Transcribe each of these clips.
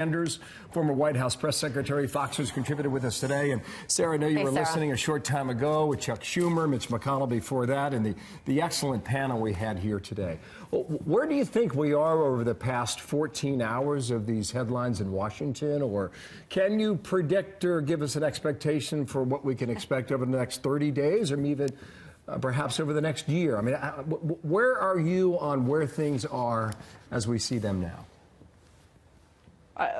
Sanders, former White House press secretary, Fox News contributor with us today. And Sarah, I know you were listening a short time ago with Chuck Schumer, Mitch McConnell before that, and the excellent panel we had here today. Well, where do you think we are over the past 14 hours of these headlines in Washington? Or can you predict or give us an expectation for what we can expect over the next 30 days or even perhaps over the next year? I mean, where are you on where things are as we see them now?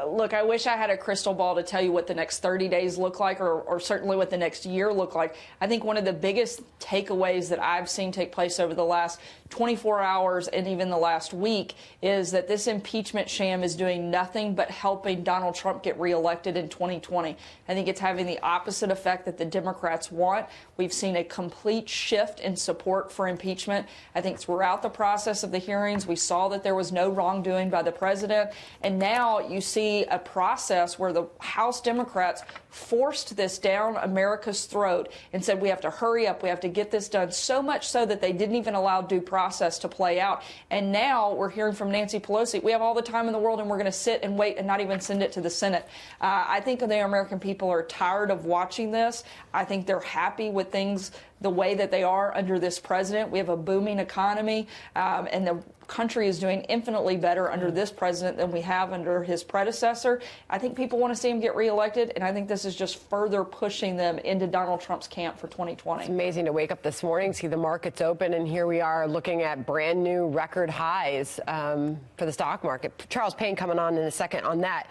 Look, I wish I had a crystal ball to tell you what the next 30 days look like or certainly what the next year look like. I think one of the biggest takeaways that I've seen take place over the last 24 hours and even the last week is that this impeachment sham is doing nothing but helping Donald Trump get reelected in 2020. I think it's having the opposite effect that the Democrats want. We've seen a complete shift in support for impeachment. I think throughout the process of the hearings, we saw that there was no wrongdoing by the president. And now you see a process where the House Democrats forced this down America's throat and said we have to hurry up, we have to get this done, so much so that they didn't even allow due process to play out. And now we're hearing from Nancy Pelosi, we have all the time in the world and we're going to sit and wait and not even send it to the Senate. I think the American people are tired of watching this. I think they're happy with things the way that they are under this president. We have a booming economy, and the country is doing infinitely better under this president than we have under his predecessor. I think people want to see him get reelected, and I think this is just further pushing them into Donald Trump's camp for 2020. It's amazing to wake up this morning, see the markets open, and here we are looking at brand new record highs for the stock market. Charles Payne coming on in a second on that.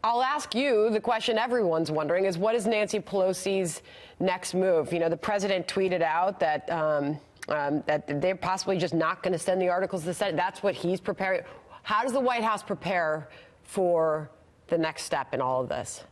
I'll ask you the question everyone's wondering is, what is Nancy Pelosi's next move? You know, the president tweeted out that that they're possibly just not going to send the articles to the Senate. That's what he's preparing. How does the White House prepare for the next step in all of this?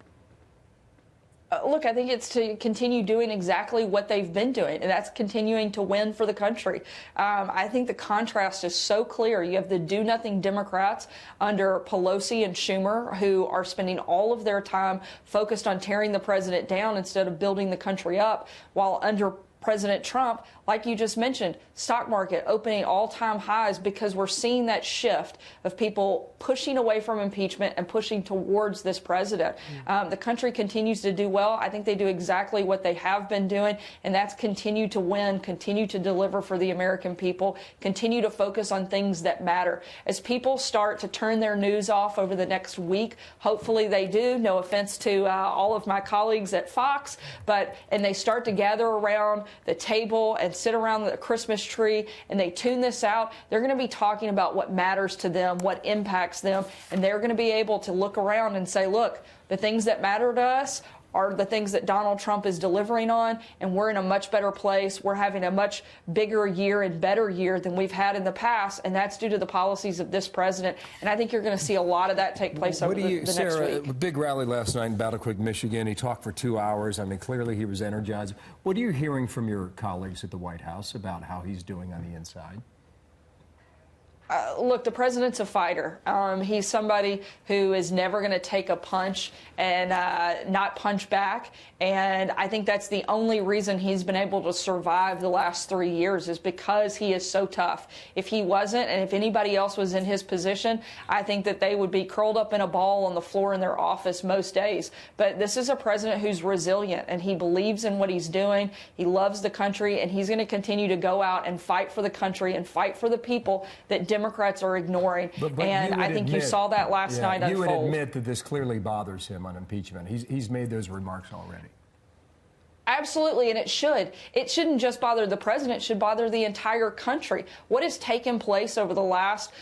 Look, I think it's to continue doing exactly what they've been doing, and that's continuing to win for the country. I think the contrast is so clear. You have the do-nothing Democrats under Pelosi and Schumer who are spending all of their time focused on tearing the president down instead of building the country up, while under President Trump, like you just mentioned, stock market opening all-time highs because we're seeing that shift of people pushing away from impeachment and pushing towards this president. The country continues to do well. I think they do exactly what they have been doing, and that's continue to win, continue to deliver for the American people, continue to focus on things that matter. As people start to turn their news off over the next week, hopefully they do, no offense to all of my colleagues at Fox, and they start to gather around the table and sit around the Christmas tree and they tune this out, they're going to be talking about what matters to them, what impacts them, and they're going to be able to look around and say, look, the things that matter to us are the things that Donald Trump is delivering on, and we're in a much better place. We're having a much bigger year and better year than we've had in the past, and that's due to the policies of this president. And I think you're going to see a lot of that take place over the next week. A big rally last night in Battle Creek, Michigan. He talked for 2 hours. I mean, clearly he was energized. What are you hearing from your colleagues at the White House about how he's doing on the inside? Look, the president's a fighter. He's somebody who is never going to take a punch and not punch back. And I think that's the only reason he's been able to survive the last 3 years is because he is so tough. If he wasn't, and if anybody else was in his position, I think that they would be curled up in a ball on the floor in their office most days. But this is a president who's resilient, and he believes in what he's doing. He loves the country, and he's going to continue to go out and fight for the country and fight for the people that Democrats are ignoring. And I think you saw that last night unfold. You would admit that this clearly bothers him on impeachment. He's made those remarks already. Absolutely, and it should. It shouldn't just bother the president. It should bother the entire country. What has taken place over the last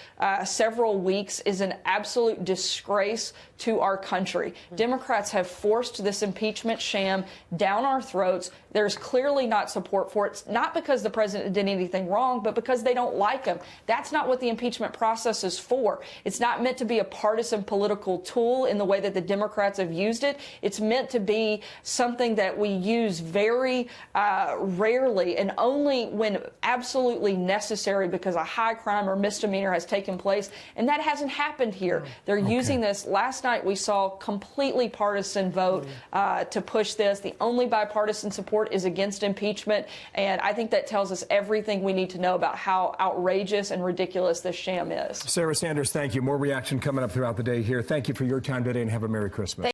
several weeks is an absolute disgrace to our country. Democrats have forced this impeachment sham down our throats. There's clearly not support for it, not because the president did anything wrong, but because they don't like him. That's not what the impeachment process is for. It's not meant to be a partisan political tool in the way that the Democrats have used it. It's meant to be something that we use used very rarely and only when absolutely necessary because a high crime or misdemeanor has taken place, and that hasn't happened here. They're using this. Last night we saw completely partisan vote to push this. The only bipartisan support is against impeachment, and I think that tells us everything we need to know about how outrageous and ridiculous this sham is. Sarah Sanders, thank you. More reaction coming up throughout the day here. Thank you for your time today, and have a Merry Christmas.